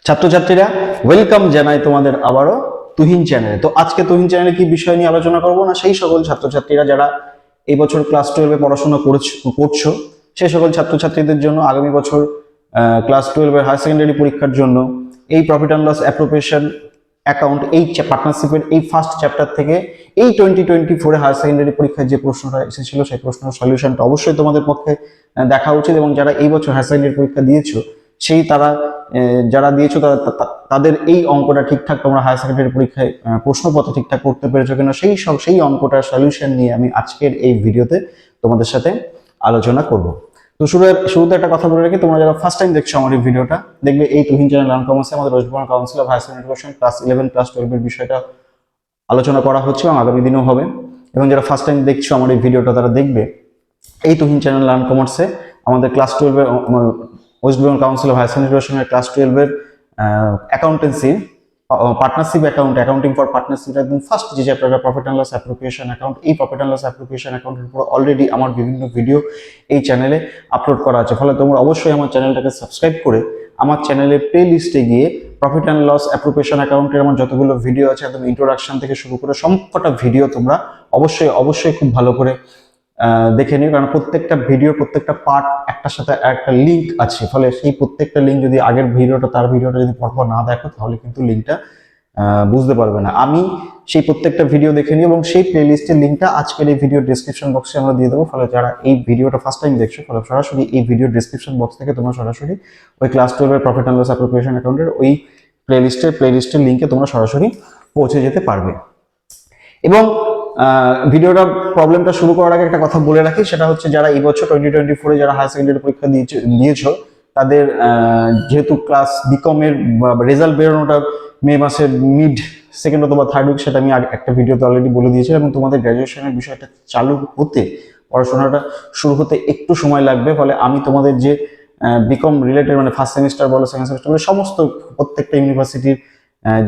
ছাত্রছাত্রীরা ওয়েলকাম জানাই তোমাদের আবারও তুহিন চ্যানেলে। তো আজকে তুহিন চ্যানেলে কি বিষয় নিয়ে আলোচনা করব না, সেই সকল ছাত্রছাত্রীরা যারা এই বছর ক্লাস 12-এ পড়াশোনা করছো সেই সকল ছাত্রছাত্রীদের জন্য আগামী বছর ক্লাস 12-এর হায়ার সেকেন্ডারি পরীক্ষার জন্য এই profit and loss appropriation account এই পার্টনারশিপের এই ফার্স্ট চ্যাপ্টার থেকে এই 2024-এ হায়ার সেকেন্ডারি পরীক্ষায় যে প্রশ্নটা এসেছিল সেই প্রশ্নের সলিউশনটা অবশ্যই তোমাদের পক্ষে দেখা উচিত। এবং যারা এই বছর হায়ার সেকেন্ডারি পরীক্ষা দিয়েছো যারা দিয়েছো তাদের এই অঙ্কটা ঠিকঠাক তোমরা হায়ার সেকেন্ডারি পরীক্ষায় প্রশ্নপত্র ঠিকঠাক করতে পেরেছো কিনা সেই অঙ্কটার সলিউশন নিয়ে আমি আজকের এই ভিডিওতে তোমাদের সাথে আলোচনা করব। তো শুরুতে একটা কথা বলে রাখি, তোমরা যারা ফার্স্ট টাইম দেখছো আমার এই ভিডিওটা, দেখবে এই তুহিন চ্যানেল লার্ন কমার্সে আমাদের West Bengal council of higher secondary education class 11 class 12 এর বিষয়টা আলোচনা করা হচ্ছে এবং আগামী দিনেও হবে। এবং যারা ফার্স্ট টাইম দেখছো আমার এই ভিডিওটা তারা দেখবে এই তুহিন চ্যানেল লার্ন কমার্সে আমাদের ক্লাস 12 এর West Bengal council of higher secondary এডুকেশনের ক্লাস 12-এর accountancy partnership accounting for partnership একদম ফার্স্ট যে চ্যাপ্টারটা profit and loss appropriation account, এই প্রফিট অ্যান্ড লস অ্যাপ্রোপ্রিয়েশন অ্যাকাউন্টের উপর অলরেডি আমার বিভিন্ন ভিডিও এই চ্যানেলে আপলোড করা আছে। ফলে তোমরা অবশ্যই আমার চ্যানেলটাকে সাবস্ক্রাইব করে আমার চ্যানেলের প্লে লিস্টে গিয়ে প্রফিট অ্যান্ড লস অ্যাপ্রোপ্রিয়েশন অ্যাকাউন্টের আমার যতগুলো ভিডিও আছে একদম ইন্ট্রোডাকশন থেকে শুরু করে সবকটা ভিডিও তোমরা অবশ্যই খুব ভালো করে দেখে নিও, কারণ প্রত্যেকটা ভিডিও প্রত্যেকটা পার্ট একটার সাথে একটা লিঙ্ক আছে। ফলে সেই প্রত্যেকটা লিঙ্ক যদি আগের ভিডিওটা তার ভিডিওটা যদি পরপর না দেখো তাহলে কিন্তু লিঙ্কটা বুঝতে পারবে না। আমি সেই প্রত্যেকটা ভিডিও দেখে নিই এবং সেই প্লে লিস্টের লিঙ্কটা আজকের এই ভিডিও ডেসক্রিপশন বক্সে আমরা দিয়ে দেবো। ফলে যারা এই ভিডিওটা ফার্স্ট টাইম দেখছো ফলে সরাসরি এই ভিডিও ডেসক্রিপশন বক্স থেকে তোমরা সরাসরি ওই ক্লাস 12-এর প্রফিট অ্যান্ড লস অ্যাপ্রোপ্রিয়েশন অ্যাকাউন্টের ওই প্লে লিস্টের লিঙ্কে তোমরা সরাসরি পৌঁছে যেতে পারবে। এবং ভিডিওটা প্রবলেমটা শুরু করার আগে একটা কথা বলে রাখি, সেটা হচ্ছে যারা এই বছর 2024-এ যারা হায়ার সেকেন্ডারি পরীক্ষা দিয়েছো তাদের যেহেতু ক্লাস বিকমের রেজাল্ট বেরোনোটা মে মাসের মিড সেকেন্ড অথবা থার্ড উইক, সেটা আমি একটা ভিডিওতে অলরেডি বলে দিয়েছি। এবং তোমাদের গ্র্যাজুয়েশনের বিষয়টা চালু হতে পড়াশোনাটা শুরু হতে একটু সময় লাগবে। ফলে আমি তোমাদের যে বিকম রিলেটেড মানে ফার্স্ট সেমিস্টার বলো সেকেন্ড সেমিস্টার বলো সমস্ত প্রত্যেকটা ইউনিভার্সিটির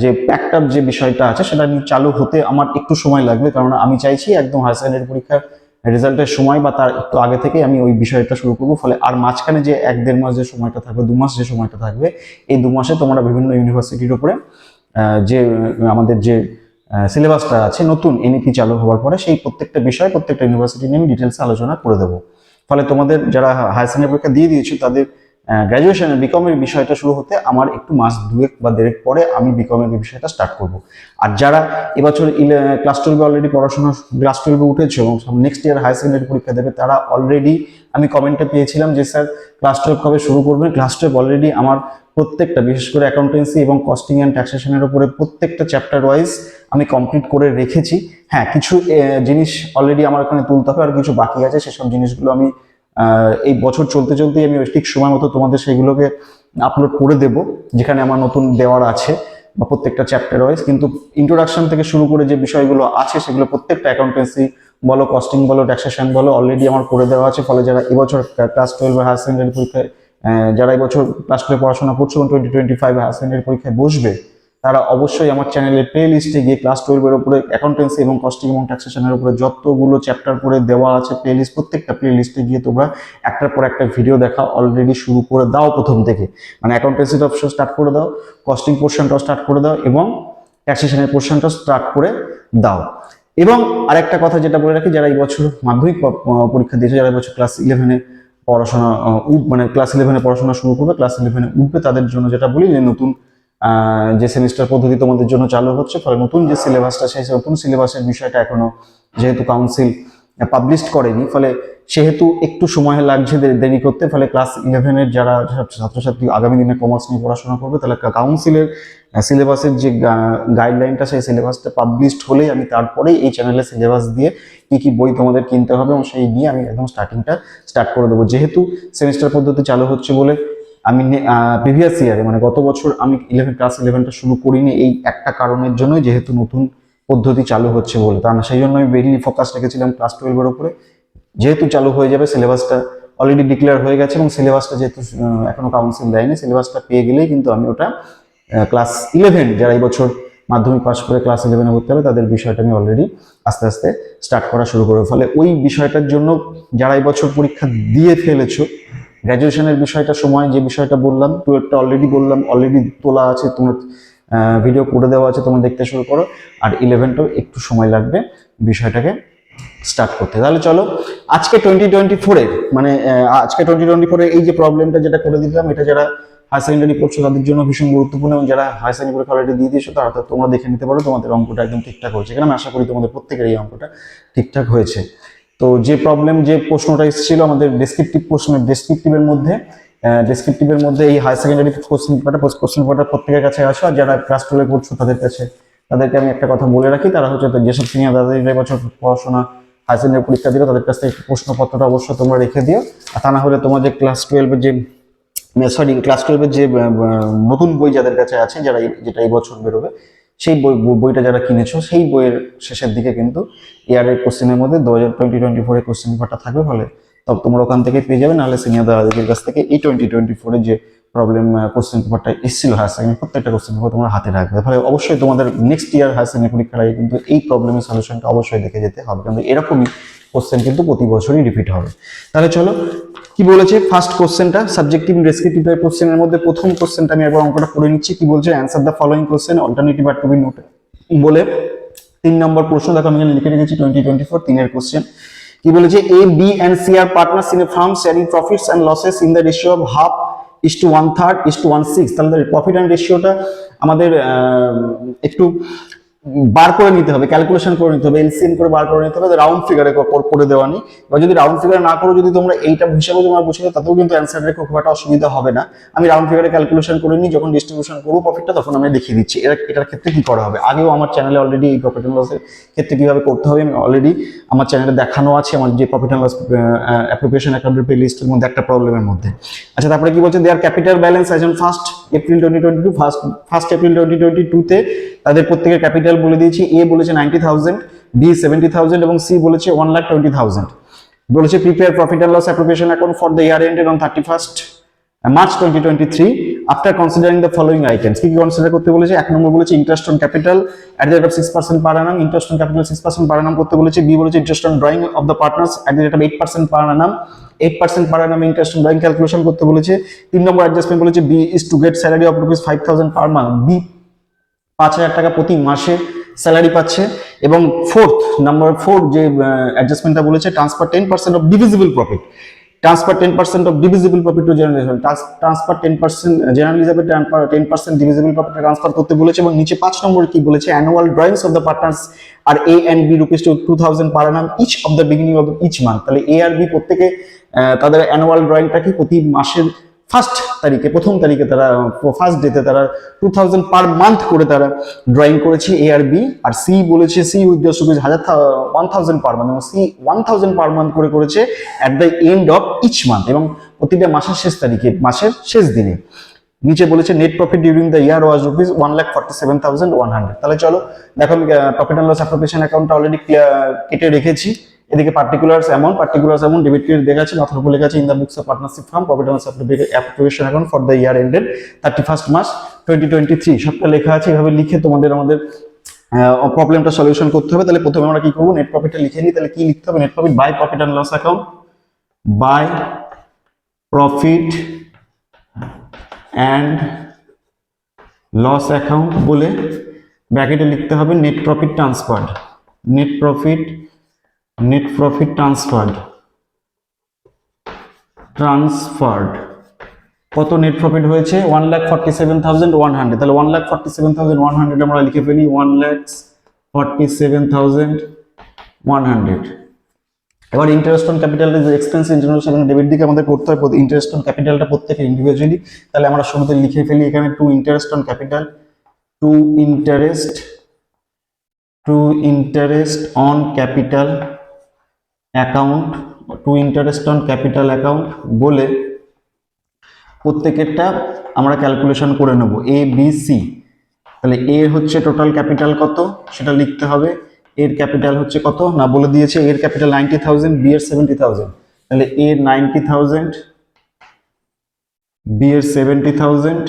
যে প্যাকড আপ যে বিষয়টা আছে সেটা নিয়ে চালু হতে আমার একটু সময় লাগবে, কারণ আমি চাইছি একদম হায়ার সেকেন্ডারি পরীক্ষার রেজাল্টের সময় বা তার একটু আগে থেকে আমি ওই বিষয়টা শুরু করবো। ফলে আর মাঝখানে যে 1-1.5 মাস যে সময়টা থাকবে, 2 মাস যে সময়টা থাকবে, এই 2 মাসে তোমরা বিভিন্ন ইউনিভার্সিটির উপরে যে আমাদের যে সিলেবাসটা আছে নতুন এনইপি চালু হওয়ার পরে সেই প্রত্যেকটা বিষয় প্রত্যেকটা ইউনিভার্সিটি নিয়ে আমি ডিটেলসে আলোচনা করে দেবো। ফলে তোমাদের যারা হায়ার সেকেন্ডারি পরীক্ষা দিয়ে দিয়েছো তাদের গ্র্যাজুয়েশনের বিকমের বিষয়টা শুরু হতে আমার একটু মাস 2-1 বা 1.5 পরে আমি বিকমের বিষয়টা স্টার্ট করব। আর যারা এবছর ক্লাস 12-এ অলরেডি পড়াশোনা ক্লাস 12-এ উঠেছে এবং নেক্সট ইয়ার হায়ার সেকেন্ডারি পরীক্ষা দেবে, তারা অলরেডি আমি কমেন্টে পেয়েছিলাম যে স্যার ক্লাস 12 কবে শুরু করবেন। ক্লাস 12 অলরেডি আমার প্রত্যেকটা বিশেষ করে অ্যাকাউন্টেন্সি এবং কস্টিং অ্যান্ড ট্যাক্সেশনের উপরে প্রত্যেকটা চ্যাপ্টার ওয়াইজ আমি কমপ্লিট করে রেখেছি। হ্যাঁ, কিছু জিনিস অলরেডি আমার এখানে তুলতে হবে আর কিছু বাকি আছে, সেসব জিনিসগুলো আমি এই বছর চলতেই আমি ঠিক সময় মতো তোমাদের সেগুলোকে আপলোড করে দেব, যেখানে আমার নতুন দেওয়ার আছে বা প্রত্যেকটা চ্যাপ্টার ওয়াইজ। কিন্তু ইন্ট্রোডাকশন থেকে শুরু করে যে বিষয়গুলো আছে সেগুলো প্রত্যেকটা অ্যাকাউন্টেন্সি বলো কস্টিং বলো ট্যাক্সেশন বলো অলরেডি আমার করে দেওয়া আছে। ফলে যারা এবছর ক্লাস 12 হায়ার সেকেন্ডারি পরীক্ষায় যারা এবছর ক্লাস 12 পড়াশোনা করছো এবং 2025 হায়ার সেকেন্ডারি পরীক্ষায় বসবে, তারা অবশ্যই আমার চ্যানেলের প্লে লিস্টে গিয়ে ক্লাস 12-এর উপরে অ্যাকাউন্টেন্সি এবং কস্টিং এবং ট্যাক্সেশনের উপরে যতগুলো চ্যাপ্টার করে দেওয়া আছে প্লে লিস্ট, প্রত্যেকটা প্লে লিস্টে গিয়ে তোমরা একটার পর একটা ভিডিও দেখা অলরেডি শুরু করে দাও প্রথম থেকে। মানে অ্যাকাউন্টেন্সিটা স্টার্ট করে দাও, কস্টিং পোর্শনটাও স্টার্ট করে দাও এবং ট্যাক্সেশনের পোর্শনটা স্টার্ট করে দাও। এবং আরেকটা কথা যেটা বলে রাখি, যারা এই বছর মাধ্যমিক পরীক্ষা দিয়েছে, যারা এবছর ক্লাস 11-এ পড়াশোনা মানে ক্লাস 11-এ পড়াশোনা শুরু করবে, ক্লাস 11-এ উঠবে, তাদের জন্য যেটা বলি যে নতুন যে সেমিস্টার পদ্ধতি তোমাদের জন্য চালু হচ্ছে। ফলে নতুন যে সিলেবাসটা সেই নতুন সিলেবাসের বিষয়টা এখনো যেহেতু কাউন্সিল পাবলিশ করেনি, ফলে সেহেতু একটু সময় লাগছে দেরি করতে। ফলে ক্লাস 11-এর যারা ছাত্রছাত্রী আগামী দিনে কমার্স নিয়ে পড়াশোনা করবে, তাহলে কাউন্সিলের সিলেবাসের যে গাইডলাইনটা সেই সিলেবাসটা পাবলিশড হলেই আমি তারপরেই এই চ্যানেলে সিলেবাস দিয়ে কি বই তোমাদের কিনতে হবে এবং সেই নিয়ে আমি একদম স্টার্ট করে দেবো। যেহেতু সেমিস্টার পদ্ধতি চালু হচ্ছে বলে আমি প্রিভিয়াস ইয়ারে মানে গত বছর আমি ক্লাস 11টা শুরু করিনি এই একটা কারণের জন্যই, যেহেতু নতুন পদ্ধতি চালু হচ্ছে বলে। তা না, সেই জন্য আমি বেরিয়ে ফোকাস রেখেছিলাম ক্লাস 12-এর উপরে। যেহেতু চালু হয়ে যাবে, সিলেবাসটা অলরেডি ডিক্লেয়ার হয়ে গেছে এবং সিলেবাসটা যেহেতু এখনো কাউন্সিল দেয়নি, সিলেবাসটা পেয়ে গেলেই কিন্তু আমি ওটা ক্লাস 11 যারা এই বছর মাধ্যমিক পাস করে ক্লাস 11-এ ভর্তি হবে তাদের বিষয়টা আমি অলরেডি আস্তে আস্তে স্টার্ট করা শুরু করে। ফলে ওই বিষয়টার জন্য যারা এই বছর পরীক্ষা দিয়ে ফেলেছো, গ্র্যাজুয়েশনের বিষয়টা সময় যে বিষয়টা বললাম, 12টা অলরেডি বললাম, অলরেডি তোলা আছে, তোমার ভিডিও করে দেওয়া আছে, তোমরা দেখতে শুরু করো। আর 11টাও একটু সময় লাগবে বিষয়টাকে স্টার্ট করতে। তাহলে চলো আজকে 2024-এর মানে আজকে 2024-এর এই যে প্রবলেমটা যেটা করে দিলাম, এটা যারা হায়ার সেকেন্ডারি পড়ছো তাদের জন্য ভীষণ গুরুত্বপূর্ণ, এবং যারা হায়ার সেকেন্ডারি পরীক্ষা অলরেডি দিয়ে দিয়েছো তারা তোমরা দেখে নিতে পারো তোমাদের অঙ্কটা একদম ঠিকঠাক হয়েছে কিনা। আমি আশা করি তোমাদের প্রত্যেকের এই অঙ্কটা ঠিকঠাক হয়েছে। তো যে প্রবলেম যে প্রশ্নটা এসেছিল আমাদের ডেসক্রিপটিভ প্রশ্নের ডেসক্রিপটিভের মধ্যে এই হায়ার সেকেন্ডারি কোশ্চেন পেপারটা প্রত্যেকের কাছে আসো। আর যারা ক্লাস 12-এ পড়ছো তাদেরকে আমি একটা কথা বলে রাখি, তারা হচ্ছে যেসব সিনিয়র দাদাদের বছর পড়াশোনা হায়ার সেকেন্ডারি পরীক্ষা দিল তাদের কাছ থেকে প্রশ্নপত্রটা অবশ্যই তোমরা রেখে দিও। আর তা না হলে তোমার যে ক্লাস 12-এর যে নতুন বই যাদের কাছে আছে, যেটা এই বছর বেরোবে, সেই বইটা যারা কিনেছো সেই বইয়ের শেষের দিকে কিন্তু ইয়ারের কোশ্চেনের মধ্যে 2024-এর কোশ্চেন পেপারটা থাকবে। ফলে তবে তোমরা ওখান থেকে পেয়ে যাবে, নাহলে সিনিয়র দাদাদের কাছ থেকে এই 2024-এর যে প্রবলেম কোশ্চেন পেপারটা এসেছিল হায়ার সেকেন্ডারি, প্রত্যেকটা কোশ্চেন পেপার তোমরা হাতে রাখবে। ফলে অবশ্যই তোমাদের নেক্সট ইয়ার হায়ার সেকেন্ডারি পরীক্ষার আগে কিন্তু এই প্রবলেমের সলিউশনটা অবশ্যই দেখে যেতে হবে, কিন্তু এরকমই কোশ্চেন কিন্তু প্রতি বছরই রিপিট হবে। তাহলে চলো কি বলেছে ফার্স্ট কোশ্চেনটা, সাবজেক্টিভ ডেসক্রিপটিভ কোশ্চেনের মধ্যে প্রথম কোশ্চেনটা আমি একবার অঙ্কটা করে নিচ্ছি। কি বলছে, answer the following question alternative are to be noted বলে 3 নম্বর প্রশ্ন। দেখো আমি এখানে লিখে রেখেছি 2024 3-এর কোশ্চেন। কি বলেছে, A B and C are partners in a firm sharing profits and losses in the ratio of 1/2:1/3:1/6। তাহলে প্রফিট অ্যান্ড রেশিওটা আমাদের একটু বার করে নিতে হবে, ক্যালকুলেশন করে নিতে হবে, এলসিএম করে বার করে নিতে হবে, রাউন্ড ফিগারে করে দেওয়া নেই। এবার যদি রাউন্ড ফিগার না করো, যদি তোমরা এইটা হিসাবে তোমরা বুঝে দাও, তাতেও কিন্তু অ্যান্সার রেখে খুব একটা অসুবিধা হবে না। আমি রাউন্ড ফিগারে ক্যালকুলেশন করে নিই, যখন ডিস্ট্রিবিউশন করবো প্রফিটটা তখন আমি দেখিয়ে দিচ্ছি এটার ক্ষেত্রে কি করা হবে। আগেও আমার চ্যানেলে অলরেডি এই প্রফিট অ্যান্ড লসের ক্ষেত্রে কিভাবে করতে হবে আমি অলরেডি আমার চ্যানেলে দেখানো আছে, আমার যে প্রফিট অ্যান্ড লস অ্যাপ্লিকেশন অ্যাকাউন্টের প্লে লিস্টের মধ্যে একটা প্রবলেমের মধ্যে। আচ্ছা, তারপরে কি বলছে, their capital balance as on 1st April 2022, 1st April 2022-তে তাদের প্রত্যেকের ক্যাপিটাল বলে দিয়েছি। এ বলেছে 90,000, বি 70,000 এবং সি বলেছে 1,20,000। বলেছে prepare profit and loss application account for the year ended on 31st March 2023 after considering the following items. কি কি কনসিডার করতে বলেছে? 1 নম্বর বলেছে interest on capital at the rate of 6% per annum, interest on capital 6% per annum করতে বলেছে। B বলেছে interest on drawing of the partners at the rate of 8% per annum, 8% per annum interest on drawing calculation করতে বলেছে। 3 number adjustment বলেছে B is to get salary of ₹5,000 per month. B 5,000 টাকা প্রতি মাসে salary পাচ্ছে। এবং number 4 যে অ্যাডজাস্টমেন্টটা বলেছে, transfer 10% of divisible profit, transfer 10% of divisible profit to generation, transfer 10% general হিসাবে 10% ডিভিজিবল প্রফিট ট্রান্সফার করতে বলেছে। এবং নিচে 5 নম্বর কি বলেছে, annual drawings of the partners are A and B ₹2,000 per annum each of the beginning of each month. তাহলে A আর B প্রত্যেকে তাদের অ্যানুয়াল ড্রয়িংটা কি প্রতি মাসের প্রথম তারিখে তারা ফার্স্ট ডেতে তারা 2,000 পার মান্থ করে তারা ড্রয়িং করেছে এ আর বি। আর সি বলেছে সি উইথড্রস 1,000 পার মান্থ, এবং সি 1,000 পার মান্থ করে করেছে at the end of each month, এবং প্রতিটা মাসের শেষ তারিখে, মাসের শেষ দিনে। নিচে বলেছে net profit during the year was ₹1,47,100। তাহলে চলো দেখো, আমি প্রফিট অ্যান্ড লস অ্যাপ্লিকেশন অ্যাকাউন্টটা অলরেডি কেটে রেখেছি। এদিকে পার্টিকুলার্স অ্যামাউন্ট ডেবিট ক্রেডিট দেখা আছে, মাথার উপর লেখা আছে in the books of partnership firm profit and loss application account for the year ended 31st March 2023। সবটা লেখা আছে, এভাবে লিখে আমাদের প্রবলেমটা সলিউশন করতে হবে। তাহলে প্রথমে আমরা কি করবো, নেট প্রফিটটা লিখে নিই। তাহলে কি লিখতে হবে, net profit by profit and loss account, by profit and loss account বলে ব্র্যাকেটে লিখতে হবে net profit transferred, net profit transferred কত নেট প্রফিট হয়েছে, 1,47,100। তাহলে 1,47,100 আমরা লিখে ফেলি, 1,47,100। এবার interest on capital expense international debit দিকে আমাদের করতে হবে ইন্টারেস্ট অন ক্যাপিটালটা প্রত্যেকে ইন্ডিভিজুয়ালি। তাহলে আমরা শুরুতে লিখে ফেলি এখানে to interest on capital account বলে প্রত্যেকেরটা আমরা ক্যালকুলেশন করে নেব এ বি সি। তাহলে এ হচ্ছে টোটাল ক্যাপিটাল কত সেটা লিখতে হবে। এর ক্যাপিটাল হচ্ছে কত না বলে দিয়েছে, এর ক্যাপিটাল 90,000, বি এর 70,000। তাহলে এ 90,000, বি এর 70,000,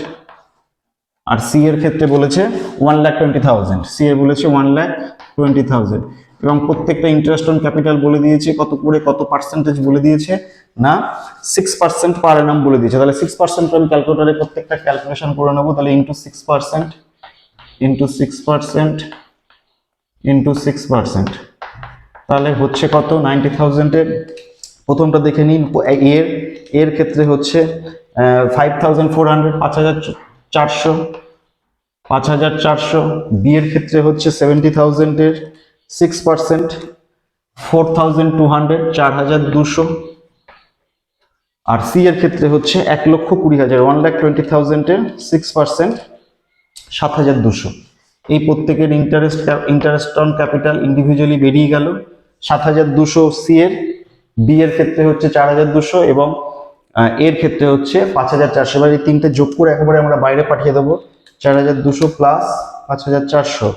আর সি এর ক্ষেত্রে বলেছে 1,20,000, সি এর বলেছে 1,20,000 এবং প্রত্যেকটা ইন্টারেস্ট অন ক্যাপিটাল বলে দিয়েছে কত করে, কত পার্সেন্টেজ বলে দিয়েছে না 6% পার অ্যানাম বলে দিয়েছে। তাহলে 6% আমি ক্যালকুলেটরে প্রত্যেকটা ক্যালকুলেশন করে নেবো। তাহলে ইন্টু 6% ইন্টু 6% ইন্টু 6%, তাহলে হচ্ছে কত 90,000 এর। প্রথমটা দেখে নিন, এর ক্ষেত্রে হচ্ছে 5,400, 5,400, 5,400। বি এর ক্ষেত্রে হচ্ছে 70,000 এর 6%, 4,200, 4,200। আর সি এর ক্ষেত্রে হচ্ছে 1,20,000, 1,20,000 এর 6%, 7,200। এই প্রত্যেকের ইন্টারেস্ট অন ক্যাপিটাল ইন্ডিভিজুয়ালি বেরিয়ে গেল 7,200 সি এর, বি এর ক্ষেত্রে হচ্ছে 4,200 এবং এর ক্ষেত্রে হচ্ছে 5,400। এবার এই তিনটে যোগ করে একেবারে আমরা বাইরে পাঠিয়ে দেবো। 4,200 প্লাস 5,400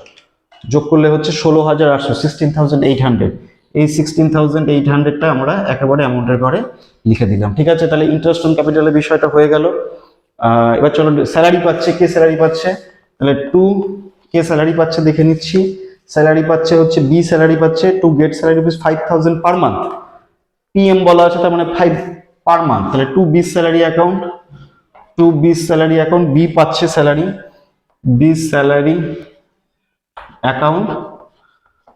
যোগ করলে হচ্ছে 16,800, 16,800। এই 16,800টা আমরা একেবারে অ্যামাউন্টের ঘরে লিখে দিলাম। ঠিক আছে, তাহলে ইন্টারেস্ট অন ক্যাপিটালের বিষয়টা হয়ে গেল। এবার চলো স্যালারি পাচ্ছে, কে স্যালারি পাচ্ছে, তাহলে টু কে স্যালারি পাচ্ছে দেখে নিচ্ছি। স্যালারি পাচ্ছে হচ্ছে বি স্যালারি পাচ্ছে, to get salary rupees 5,000 per month. PM বলা আছে তার মানে 5 পার মান্থ। তাহলে to B salary account, to B salary account, B পাচ্ছে স্যালারি, বি স্যালারি অ্যাকাউন্ট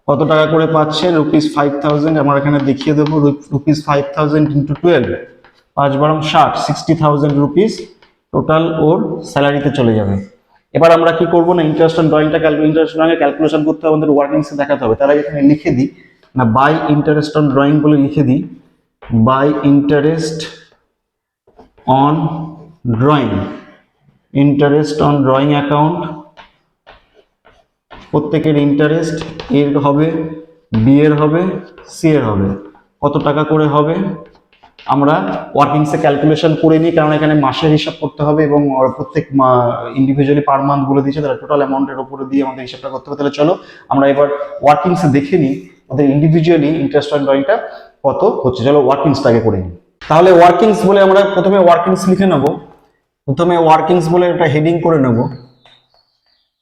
কত টাকা করে পাচ্ছে রুপিস 5,000। আমরা এখানে দেখিয়ে দেবো রুপিস 5,000 ইন্টু 12, 5×12 = 60,000 রুপিস টোটাল ওর স্যালারিতে চলে যাবে। এবার আমরা কি করবো না ইন্টারেস্ট অন ড্রয়িংটা ক্যালকুলেশন করতে হবে, আমাদের ওয়ার্কিংসে দেখাতে হবে। তার আগে এখানে লিখে দিই না বাই ইন্টারেস্ট অন ড্রয়িং বলে লিখে দিই, by interest on drawing, interest on drawing account. প্রত্যেকের ইন্টারেস্ট এর হবে, বি এর হবে, সি এর হবে, কত টাকা করে হবে আমরা ওয়ার্কিংসে ক্যালকুলেশন করে নিই, কারণ এখানে মাসের হিসাব করতে হবে এবং প্রত্যেক ইন্ডিভিজুয়ালি পার মান্থ বলে দিয়েছে, তাহলে টোটাল অ্যামাউন্টের উপরে দিয়ে আমাদের হিসাবটা করতে হবে। তাহলে চলো আমরা এবার ওয়ার্কিংসে দেখে নিই আমাদের ইন্ডিভিজুয়ালি ইন্টারেস্ট অন ড্রয়িংটা কত হচ্ছে। চলো ওয়ার্কিংসটাকে করে নিই। তাহলে ওয়ার্কিংস বলে আমরা প্রথমে ওয়ার্কিংস লিখে নেব, প্রথমে ওয়ার্কিংস বলে একটা হেডিং করে নেব,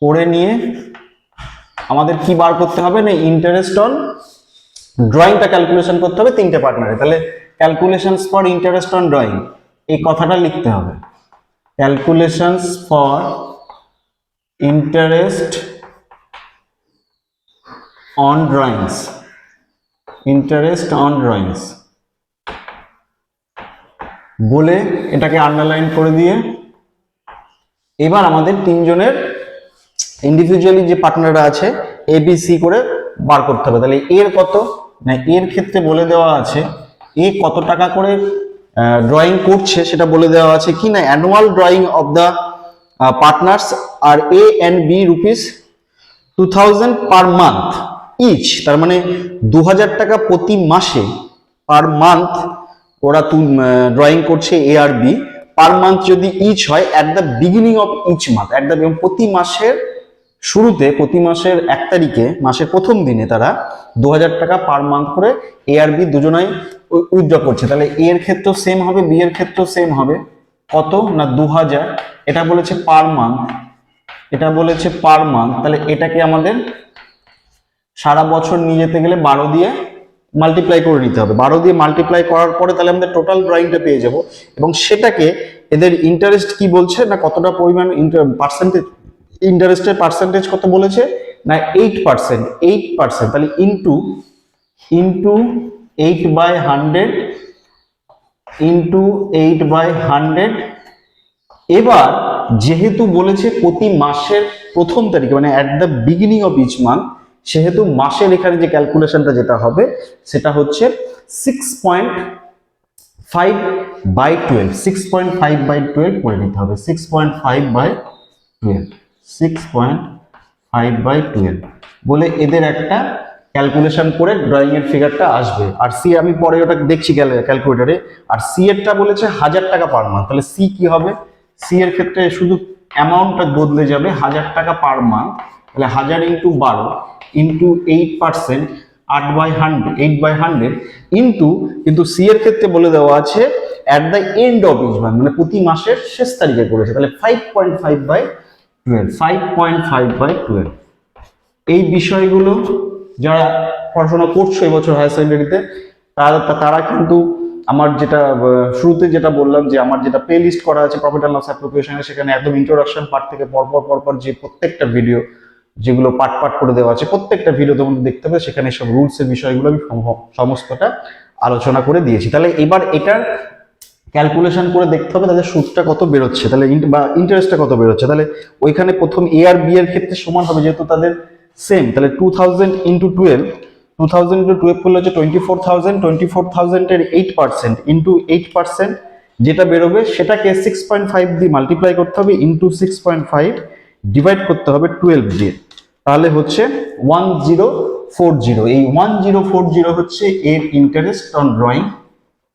করে নিয়ে আমাদের কি বার করতে হবে না ইন্টারেস্ট অন ড্রয়িংটা ক্যালকুলেশন করতে হবে তিনটে পার্টনারে। তাহলে calculations for interest on drawing এই কথাটা লিখতে হবে, calculations for interest on drawings, interest on drawings বলে এটাকে আন্ডারলাইন করে দিয়ে এবার আমাদের তিনজনের ইন্ডিভিজুয়ালি যে পার্টনাররা আছে এ বি সি করে বার করতে হবে। তাহলে এর কত না এর ক্ষেত্রে বলে দেওয়া আছে এ কত টাকা করে ড্রয়িং করছে সেটা বলে দেওয়া আছে কি না annual drawing of the partners are A and B rupees 2,000 per month each. তার মানে 2,000 টাকা প্রতি মাসে পার মান্থ ওরা ড্রয়িং করছে এ আর বি। পার মান্থ যদি ইচ হয় at the beginning of each month, at the প্রতি মাসের শুরুতে, প্রতি মাসের 1 তারিখে মাসের প্রথম দিনে তারা 2,000 টাকা পার মান্থ করে এ আর বি দুজনাই উইথড্র করছে। তাহলে এ এর ক্ষেত্রেও সেম হবে, বি এর ক্ষেত্রেও সেম হবে। কত না 2,000, এটা বলেছে পার মান্থ, এটা বলেছে পার মান্থ। তাহলে এটাকে আমাদের সারা বছর নিয়ে যেতে গেলে 12 দিয়ে মাল্টিপ্লাই করে নিতে হবে। 12 দিয়ে মাল্টিপ্লাই করার পরে তাহলে আমাদের টোটাল ড্রয়িংটা পেয়ে যাব এবং সেটাকে এদের ইন্টারেস্ট কি বলছে না কতটা পরিমাণ পার্সেন্টেজ, ইন্টারেস্টের পার্সেন্টেজ কত বলেছে না 8%, 8%। তাহলে ইন্টু 8/100 ইন্টু 8/100। এবার যেহেতু বলেছে প্রতি মাসের প্রথম তারিখে মানে at the beginning of each month, সেহেতু মাসের এখানে যে ক্যালকুলেশনটা যেটা হবে সেটা হচ্ছে 6.5/12, 6.5/12 করে নিতে হবে, 6.5/12, 6.5/12 বলে এদের একটা ক্যালকুলেশন করে ড্রয়িং এর ফিগারটা আসবে। আর সি আমি পরে ওটা দেখছি ক্যালকুলেটরে। আর সি এরটা বলেছে 1,000 টাকা পার মান্থ। তাহলে সি কি হবে, সি এর ক্ষেত্রে শুধু অ্যামাউন্টটা বদলে যাবে 1,000 টাকা পার মান্থ। তাহলে 1,000 ইন্টু 12 ইন্টু 8%, 8/100 ইন্টু, কিন্তু সি এর ক্ষেত্রে বলে দেওয়া আছে at the end of each month মানে প্রতি মাসের শেষ তারিখে করেছে। তাহলে 5.5/12 12, 5.5/12। এই বিষয়গুলো যারা পড়াশোনা করছো এবছর হায়ার সেকেন্ডারিতে তারা কিন্তু আমার যেটা শুরুতে যেটা বললাম যে আমার যেটা প্লে লিস্ট করা আছে প্রফিট অ্যান্ড লস অ্যাপ্লিকেশনে, সেখানে একদম ইন্ট্রোডাকশন পার্ট থেকে পরপর যে প্রত্যেকটা ভিডিও যেগুলো পার্ট করে দেওয়া আছে, প্রত্যেকটা ভিডিও তোমাদের দেখতে হবে, সেখানে সব রুলস এর বিষয়গুলো আমি সমস্তটা আলোচনা করে দিয়েছি। তাহলে এবার এটার ক্যালকুলেশন করে দেখতে হবে তাদের সুদটা কত বেরোচ্ছে, তাহলে বা ইন্টারেস্টটা কত বেরোচ্ছে। তাহলে ওইখানে প্রথম এ আর বি এর ক্ষেত্রে সমান হবে যেহেতু তাদের সেম, তাহলে 2000 ইন্টু 12 করলে হচ্ছে 24,000 এর 8% ইন্টু 8% যেটা বেরোবে সেটাকে 6.5 দিয়ে মাল্টিপ্লাই করতে হবে, ইন্টু 6.5 ডিভাইড করতে হবে 12 দিয়ে, তাহলে হচ্ছে 1040। এই 1040 হচ্ছে এর ইন্টারেস্ট অন ড্রয়িং,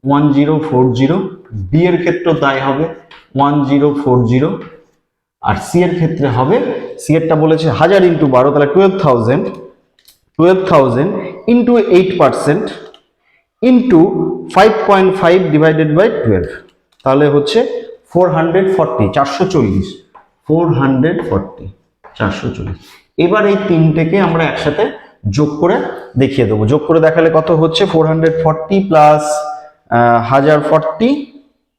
1040। বি এর ক্ষেত্রে তাই হবে 1040, আর সি এর ক্ষেত্রে হবে, সি এরটা বলেছে 1000 ইন্টু 12, তাহলে 12,000 ইন্টু 8% ইন্টু 5.5 ডিভাইডেড বাই 12, তাহলে হচ্ছে 440, 440। এবার এই তিনটেকে আমরা একসাথে যোগ করে দেখিয়ে দেবো। যোগ করে দেখালে কত হচ্ছে, 440 প্লাস 1040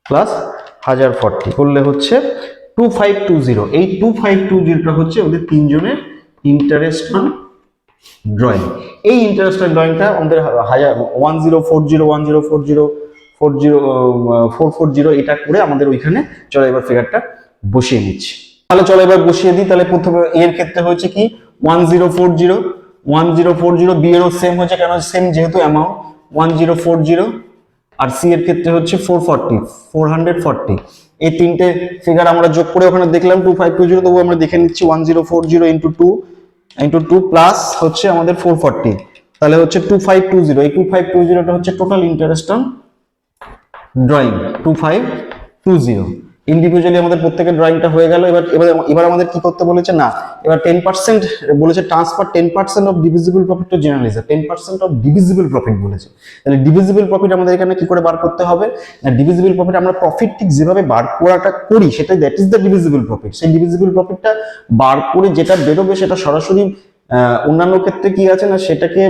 প্লাস 1040 করলে হচ্ছে 2520। এই 2520টা হচ্ছে ওদের তিনজনের ইন্টারেস্ট অন ড্রয়িং। এই ইন্টারেস্ট অন ড্রয়িংটা আমাদের 1040 এটা করে আমাদের ওইখানে, চলো এবার ফিগারটা বসিয়ে নিচ্ছি। তাহলে চলো এবার বসিয়ে দিই। তাহলে প্রথমে এর ক্ষেত্রে হচ্ছে কি 1040, বি এরও সেম হচ্ছে, কেন সেম যেহেতু অ্যামাউন্ট 1040, আর সি এর ক্ষেত্রে হচ্ছে 440। এই তিনটে ফিগার আমরা যোগ করে ওখানে দেখলাম 2520, তবু আমরা দেখে নিচ্ছি 1040 ইন্টু 2 প্লাস হচ্ছে আমাদের 440, তাহলে হচ্ছে 2520। এই 2520টা হচ্ছে total interest on drawing 2520। Individually আমাদের প্রত্যেকের ড্রয়িংটা হয়ে গেল। এবার আমাদের কি করতে বলেছে, না এবার 10% বলেছে, transfer 10% of divisible profit to general reserve, 10% of divisible profit বলেছে। তাহলে ডিভিজিবল প্রফিট আমাদের এখানে কি করে বার করতে হবে, না ডিভিজিবল প্রফিট আমরা প্রফিট ঠিক যেভাবে বার করাটা করি সেটাই that is the divisible profit. সেই ডিভিজিবল প্রফিটটা বার করে যেটা বেরোবে সেটা সরাসরি অন্যান্য ক্ষেত্রে কি আছে না, সেটাকে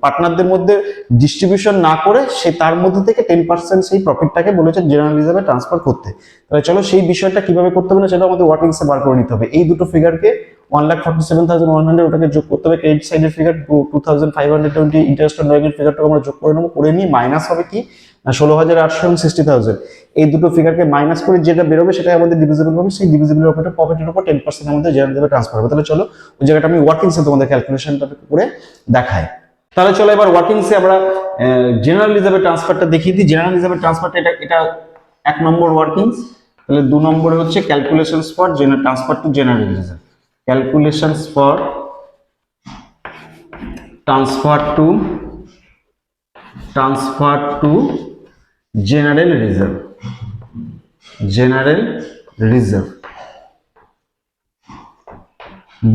পার্টনারদের মধ্যে ডিস্ট্রিবিউশন না করে সে তার মধ্যে থেকে 10% সেই প্রফিটটাকে বলেছে জেনারেল রিজার্ভে ট্রান্সফার করতে। তাহলে চলো সেই বিষয়টা কিভাবে করতে হবে না সেটা আমাদের ওয়ার্কিংসে বার করে নিতে হবে। এই দুটো ফিগারকে 1,47,100 ওটাকে যোগ করতে হবে, ক্রেডিট সাইডের ফিগার 2,520 ইন্টারেস্ট অন ড্রয়িং এর ফিগারটাকে আমরা যোগ করে নেবো, করে নিয়ে মাইনাস হবে কি 16,800 এবং 60,000। এই দুটো ফিগারকে মাইনাস করে যেটা বেরোবে সেটাই আমাদের ডিভিজিবল প্রফিট। সেই ডিভিজিবল প্রফিটের উপর 10% আমাদের জেনারেল রিজার্ভে ট্রান্সফার হবে। তাহলে চলো ওই জায়গাটা আমি ওয়ার্কিংসে তোমাদের ক্যালকুলেশনটা করে দেখাই। তাহলে চলো এবার ওয়ার্কিংসে আমরা জেনারেল রিজার্ভে ট্রান্সফারটা দেখিয়ে দিই। জেনারেল রিজার্ভে ট্রান্সফারটা এটা 1 নম্বর ওয়ার্কিংস। তাহলে 2 নম্বরে হচ্ছে calculations for transfer to general reserve, calculations for transfer to general reserve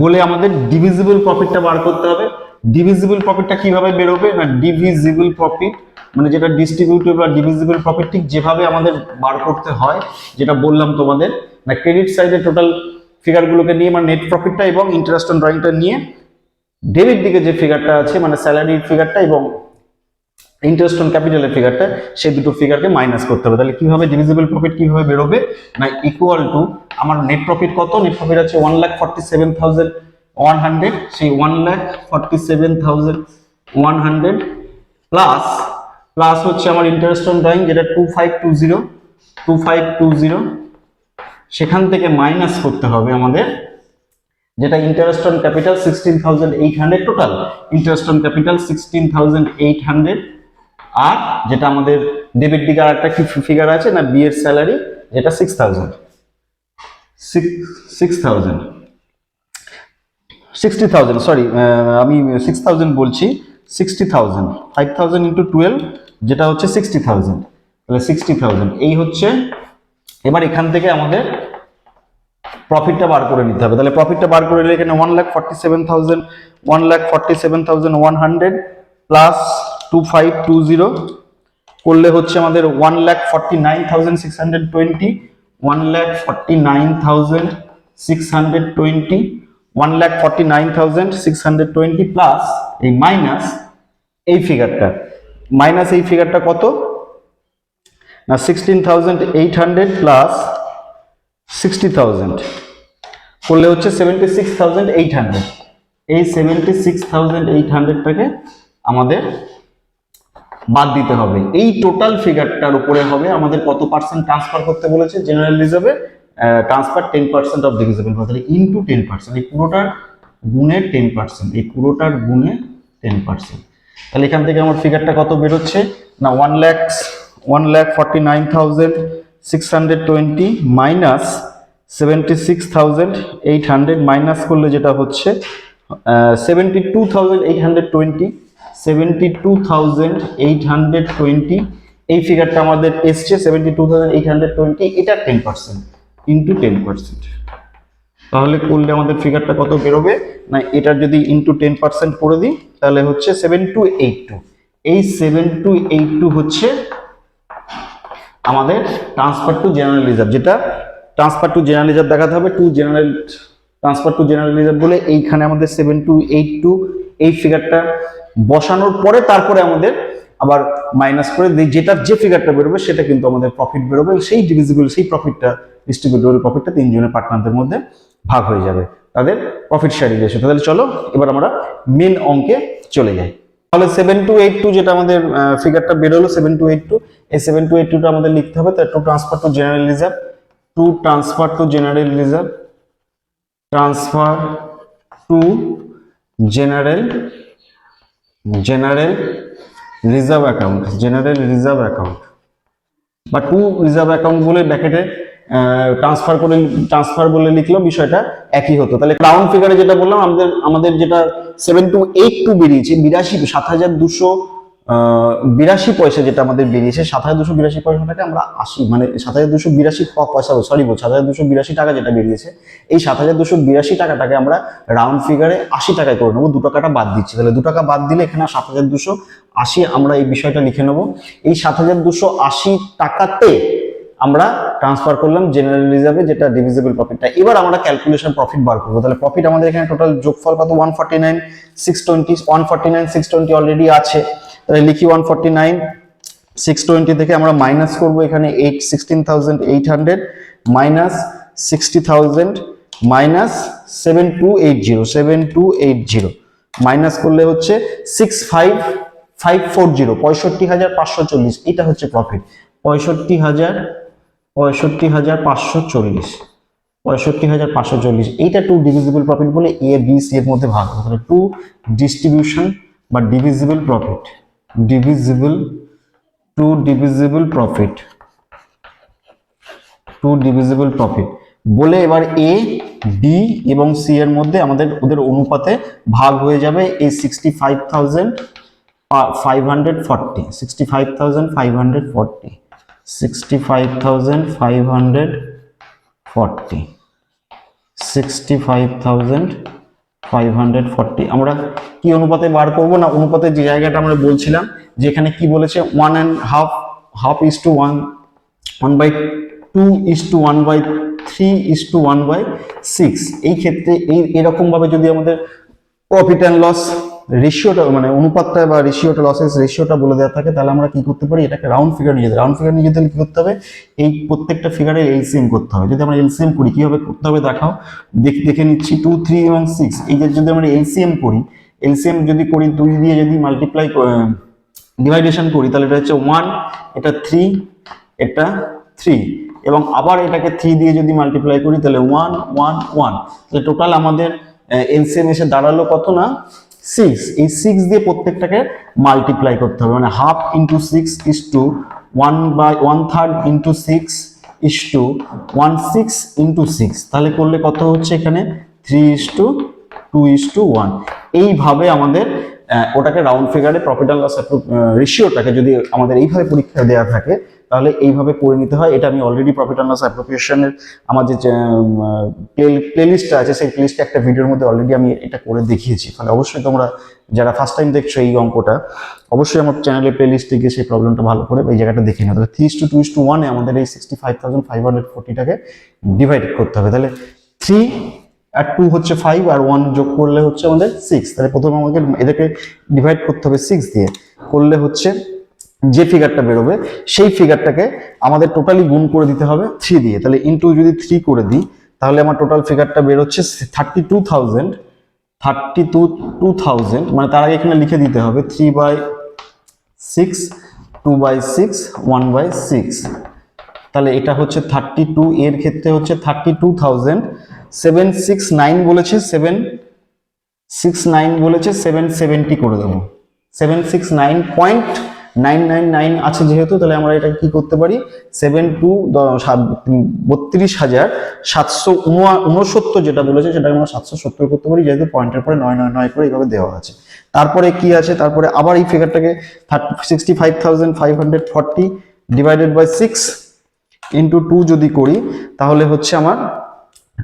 বলে আমাদের ডিভিজিবল প্রফিটটা বার করতে হবে। ডিভিজিবল প্রফিটটা কিভাবে বেরোবে, না ডিভিজিবল প্রফিট মানে যেটা ডিস্ট্রিবিউটিভ বা ডিভিজিবল প্রফিট ঠিক যেভাবে আমাদের বার করতে হয়, যেটা বললাম তোমাদের, না ক্রেডিট সাইডে টোটাল ফিগারগুলোকে নিয়ে মানে নেট প্রফিটটা এবং ইন্টারেস্ট অন ড্রয়িংটা নিয়ে, ডেবিট দিকে যে ফিগারটা আছে মানে স্যালারির ফিগারটা এবং ইন্টারেস্ট অন ক্যাপিটালের ফিগারটা, সেই দুটো ফিগারকে মাইনাস করতে হবে। তাহলে কিভাবে ডিভিজিবল প্রফিট কিভাবে বেরোবে, না ইকুয়াল টু আমার নেট প্রফিট কত, নেট প্রফিট আছে 1,47,100, সেই 1,47,100 প্লাস হচ্ছে আমার ইন্টারেস্ট অন ড্রয়িং যেটা 2520, সেখান থেকে মাইনাস করতে হবে আমাদের যেটা interest on capital 16,800, total interest on capital 16,800, আর যেটা আমাদের ডেবিট দিকে আর একটা ফিগার আছে না বি এর স্যালারি যেটা 60,000 সরি আমি 6,000 বলছি, 60,000, 5,000 ইন্টু 12 যেটা হচ্ছে 60,000, তাহলে 60,000 এই হচ্ছে। এবার এখান থেকে আমাদের প্রফিটটা বার করে নিতে হবে। তাহলে প্রফিটটা বার করে নিলে এখানে 1,47,100 প্লাস 2520 করলে হচ্ছে আমাদের 1,49,620, 1,49,620 620, 1,49,620 প্লাস এই মাইনাস এই ফিগারটা কত না 16,800 প্লাস 60,000 করলে হচ্ছে 76,800। এই 76,800টাকে আমাদের বাদ দিতে হবে। এই টোটাল ফিগারটার উপরে হবে আমাদের কত পার্সেন্ট ট্রান্সফার করতে বলেছে জেনারেল রিজার্ভে, ট্রান্সফার 10% অফ ডিভিজিবল তাহলে ইনটু 10%, এই পুরোটার গুণে 10%, এই পুরোটার গুণে 10%। তাহলে এখান থেকে আমার ফিগারটা কত বেরোচ্ছে না 1,49,620 মাইনাস 76,800 মাইনাস করলে যেটা হচ্ছে 72,820 এই ফিগারটা আমাদের এসছে 72,820, এটা 10% ইন্টু 10%। তাহলে করলে আমাদের ফিগারটা কত বেরোবে না এটার যদি ইন্টু 10% করে দিই তাহলে হচ্ছে 7282। এই 7282 হচ্ছে আমাদের ট্রান্সফার টু জেনারেল রিজার্ভ, যেটা ট্রান্সফার টু জেনারেল রিজার্ভ দেখাতে হবে, ট্রান্সফার টু জেনারেল রিজার্ভ বলে এইখানে আমাদের 7282 এই ফিগারটা বসানোর পরে তারপরে আমাদের আবার মাইনাস করে যেটা যে ফিগারটা বেরোবে সেটা কিন্তু আমাদের প্রফিট বেরোবে, সেই ডিভিজিবল সেই প্রফিটটা ডিস্ট্রিবিউটেবল প্রফিটটা তিনজনের পার্টনারদের মধ্যে ভাগ হয়ে যাবে তাদের প্রফিট শেয়ারিং রেশিও। তাহলে চলো এবার আমরা মেন অঙ্কে চলে যাই। তাহলে 7282 যেটা আমাদের ফিগারটা বেরোলো 7282, এই 7282টা আমাদের লিখতে হবে। তার to transfer to general reserve, to transfer to general reserve, transfer to general reserve account, general reserve account বা টু রিজার্ভ অ্যাকাউন্ট বলে ব্র্যাকেটে ট্রান্সফার বলে লিখলো, বিষয়টা একই হতো। তাহলে রাউন্ড ফিগারে যেটা বললাম আমাদের যেটা 7282 বেরিয়েছে 7282 পয়সা যেটা আমাদের বেরিয়েছে 7282 পয়সাটাকে আমরা 80 মানে 7282 পয়সা সরি 7282 টাকা যেটা বেরিয়েছে, এই 7282 টাকাটাকে আমরা রাউন্ড ফিগারে 80 টাকায় করে নেবো, 2 টাকাটা বাদ দিচ্ছি। তাহলে 2 টাকা বাদ দিলে এখানে 7280 আমরা এই বিষয়টা লিখে নেবো। এই 7280 টাকাতে আমরা ট্রান্সফার করলাম জেনারেল রিজার্ভে যেটা ডিভিজিবল প্রফিটটা। এবার আমরা ক্যালকুলেশন প্রফিট বার করবো। তাহলে প্রফিট আমাদের এখানে টোটাল যোগফল কত 149,620 অলরেডি আছে, তাহলে লিখি 149,620 থেকে আমরা মাইনাস করব এখানে 16,800 মাইনাস 60,000 মাইনাস 7280 মাইনাস করলে হচ্ছে 65,540 65,540, এটা হচ্ছে প্রফিট 65,540 এইটা টু ডিভিজিবল প্রফিট বলে এ বি সি এর মধ্যে ভাগ হবে। টু ডিস্ট্রিবিউশন বা divisible profit, to divisible profit বলে এবার এ বি এবং সি এর মধ্যে আমাদের ওদের অনুপাতে ভাগ হয়ে যাবে এই 65,540 65,540 আমরা কি অনুপাতে বার করব না অনুপাতে যে জায়গাটা আমরা বলছিলাম যে এখানে কি বলেছে 1.5:1, 1/2:1/3:1/6। এই ক্ষেত্রে এরকম ভাবে যদি আমাদের প্রফিট অ্যান্ড লস রেশিওটা মানে অনুপাতটা বা রেশিওটা লসেস রেশিওটা বলে দেওয়া থাকে, তাহলে আমরা কি করতে পারি এটাকে রাউন্ড ফিগার নিয়ে যেতে। রাউন্ড ফিগার নিয়ে যেতে কি করতে হবে এই প্রত্যেকটা ফিগারের এলসিএম করতে হবে। যদি আমরা এলসিএম করি কিভাবে করতে হবে দেখাও, দেখে নিচ্ছি 2, 3 এবং 6 এই যে যদি আমরা এলসিএম করি, এলসিএম যদি করি 2 দিয়ে যদি মাল্টিপ্লাই ডিভাইডেশন করি তাহলে এটা হচ্ছে 1, এটা 3, এটা 3 এবং আবার এটাকে 3 দিয়ে যদি মাল্টিপ্লাই করি তাহলে 1, 1, 1, তাহলে টোটাল আমাদের এলসিএম এসে দাঁড়ালো কত না 6। এই 6 দিয়ে প্রত্যেকটাকে মাল্টিপ্লাই করতে হবে, মানে 1/2 × 6 = 1/3 × 6 = 16 × 6, তাহলে করলে কত হচ্ছে এখানে 3:2:1। এইভাবে আমাদের ওটাকে রাউন্ড ফিগারে প্রফিট অ্যান্ড লস রেশিওটাকে যদি আমাদের এইভাবে পরীক্ষা দেওয়া থাকে তাহলে এইভাবে করে নিতে হয়। এটা আমি অলরেডি প্রফিট অ্যান্ড লস অ্যাপ্রোপ্রিয়েশনের আমার যে প্লেলিস্টটা আছে সেই প্লেলিস্টে একটা ভিডিওর মধ্যে অলরেডি আমি এটা করে দেখিয়েছি। ফলে অবশ্যই তোমরা যারা ফার্স্ট টাইম দেখছো এই অঙ্কটা অবশ্যই আমার চ্যানেলের প্লেলিস্টে গিয়ে সেই প্রবলেমটা ভালো করে এই জায়গাটা দেখে নিও। তাহলে 3:2:1 আমাদের এই 65,540টাকে ডিভাইড করতে হবে। তাহলে 3 আর 2 হচ্ছে 5 আর 1 যোগ করলে হচ্ছে আমাদের 6। তাহলে প্রথমে আমাদের এদেরকে ডিভাইড করতে হবে 6 দিয়ে, করলে হচ্ছে যে ফিগারটা বেরোবে সেই ফিগারটাকে আমাদের টোটালি গুণ করে দিতে হবে 3 দিয়ে। তাহলে ইনটু যদি 3 করে দিই তাহলে আমার টোটাল ফিগারটা বেরোচ্ছে 32,000 মানে তার আগে এখানে লিখে দিতে হবে 3/6, 2/6, 1/6। তাহলে এটা হচ্ছে 32, এর ক্ষেত্রে হচ্ছে 32,769 বলেছে, 770 করে দেবো। 769.999 আছে যেহেতু, তাহলে আমরা এটা কি করতে পারি, 32,769 যেটা বলেছে সেটা আমরা 770 করতে পারি, যেহেতু পয়েন্টের পরে 999 করে এইভাবে দেওয়া আছে। তারপরে কি আছে, তারপরে আবার এই ফিগারটাকে 65,540 ডিভাইডেড বাই 6 ইন্টু 2 যদি করি তাহলে হচ্ছে আমার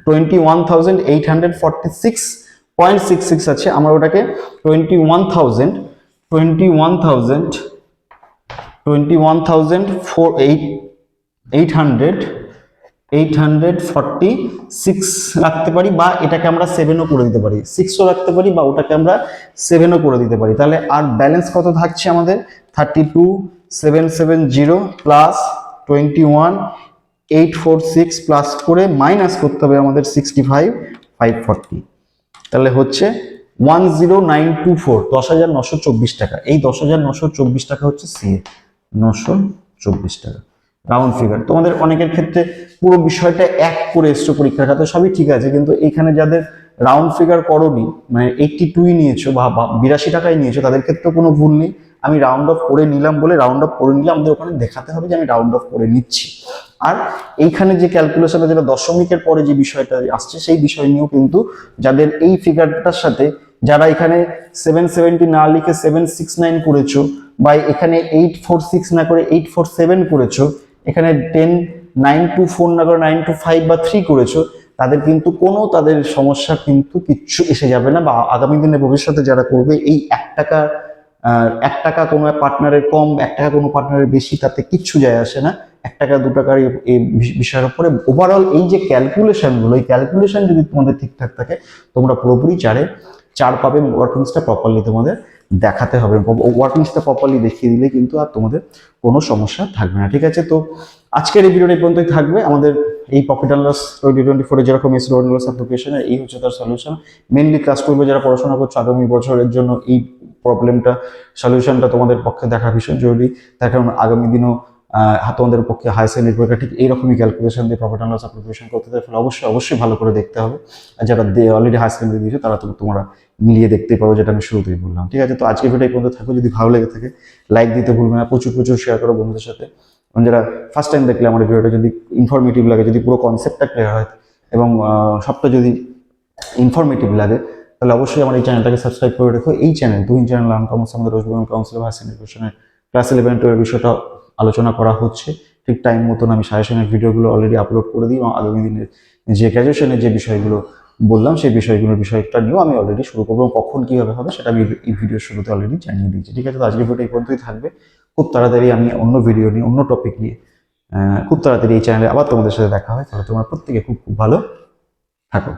21,846.66 আছে। আমরা ওটাকে 846 রাখতে পারি, বা এটাকে আমরা 7ও করে দিতে পারি, 6ও রাখতে পারি, বা ওটাকে আমরা 7ও করে দিতে পারি। তাহলে আর ব্যালেন্স কত থাকছে আমাদের, 32,770 প্লাস 21,846 প্লাস করে মাইনাস করতে হবে আমাদের 65,540। তাহলে হচ্ছে 10924, 10,924 টাকা। এই 10,924 টাকা হচ্ছে সিএ, 924 টাকা রাউন্ড ফিগার। তোমাদের অনেকের ক্ষেত্রে পুরো বিষয়টা এক করে এসছো পরীক্ষার খাতে, সবই ঠিক আছে, কিন্তু এখানে যাদের রাউন্ড ফিগার করোনি, মানে 82 নিয়েছো বা 82 টাকায় নিয়েছো, তাদের ক্ষেত্রে কোনো ভুল নেই। আমি রাউন্ড অফ করে নিলাম বলে রাউন্ড অফ করে নিলাম, আমাদের ওখানে দেখাতে হবে যে আমি রাউন্ড অফ করে নিচ্ছি। আর এইখানে যে ক্যালকুলেশনে যেটা দশমিকের পরে যে বিষয়টা আসছে সেই বিষয় নিয়েও কিন্তু যাদের এই ফিগারটার সাথে, যারা এখানে 770 না লিখে 769 করেছো, বা এখানে 846 না করে 847 করেছো, এখানে 924 না করে 925 বা 3 করেছো, তাদের কিন্তু কোনো তাদের সমস্যা কিন্তু কিচ্ছু এসে যাবে না। বা আগামী দিনে ভবিষ্যতে যারা করবে এই 1 টাকা কোনো পার্টনারের কম, 1 টাকা কোনো পার্টনারের বেশি, তাতে কিচ্ছু যায় আসে না। 1 টাকা 2 টাকার এই বিষয়ের উপরে ওভারঅল এই যে ক্যালকুলেশনগুলো, এই ক্যালকুলেশন যদি তোমাদের ঠিকঠাক থাকে, তোমরা পুরোপুরি 4 পাবে। ওয়ার্কিংসটা প্রপারলি তোমাদের দেখাতে হবে, ওয়ার্কিংসটা প্রপারলি দেখিয়ে দিলে কিন্তু আর তোমাদের কোনো সমস্যা থাকবে না। ঠিক আছে, তো আজকের এই ভিডিওটা এই পর্যন্তই থাকবে। আমাদের এই প্রফিট অ্যান্ড লস 2024 যেরকম এসে রোড লস অ্যাপ্লিকেশনের, এই হচ্ছে তার সলিউশন। মেনলি ক্লাস করবে যারা পড়াশোনা করছো আগামী বছরের জন্য, এই প্রবলেমটা সলিউশনটা তোমাদের পক্ষে দেখা ভীষণ জরুরি। তার কারণ আগামী দিনও তোমাদের পক্ষে হাই সেকেন্ডারি পরীক্ষা ঠিক এইরকমই ক্যালকুলেশন দিয়ে প্রফিট অ্যান্ড লস অ্যাপ্লিকেশন করতে দেয়, ফলে অবশ্যই ভালো করে দেখতে হবে। আর যারা অলরেডি হাই সেকেন্ডারি দিয়েছে তারা তোমরা মিলিয়ে দেখতেই পারো, যেটা আমি শুরুতেই বললাম। ঠিক আছে, তো আজকে ভিডিও এই পর্যন্ত থাকবে। যদি ভালো লেগে থাকে লাইক দিতে ভুলবে না, প্রচুর শেয়ার করো বন্ধুদের সাথে। এবং যারা ফার্স্ট টাইম দেখলে আমার ভিডিওটা যদি ইনফরমেটিভ লাগে, যদি পুরো কনসেপ্টটা ক্লিয়ার হয় এবং সবটা যদি ইনফরমেটিভ লাগে, তাহলে অবশ্যই আমার এই চ্যানেলটাকে সাবস্ক্রাইব করে রেখো। এই channel Tuhin channel learn commerce, আমাদের West Bengal council of higher secondary এডুকেশনের ক্লাস 11-12 বিষয়টা আলোচনা করা হচ্ছে। ঠিক টাইম মতন আমি সাজেশনের ভিডিওগুলো অলরেডি আপলোড করে দিই, এবং আগামী দিনের যে গ্র্যাজুয়েশনের যে বিষয়গুলো বললাম সেই বিষয়টা নিয়েও আমি অলরেডি শুরু করবো, এবং কখন কীভাবে হবে সেটা আমি এই ভিডিওর শুরুতে অলরেডি জানিয়ে দিয়েছি। ঠিক আছে, তো আজকের ভিডিও এই পর্যন্তই থাকবে। খুব তাড়াতাড়ি আমি অন্য ভিডিও নিয়ে, অন্য টপিক নিয়ে খুব তাড়াতাড়ি এই চ্যানেলে আবার তোমাদের সাথে দেখা হয়। তাহলে তোমরা প্রত্যেকে খুব ভালো থাকো।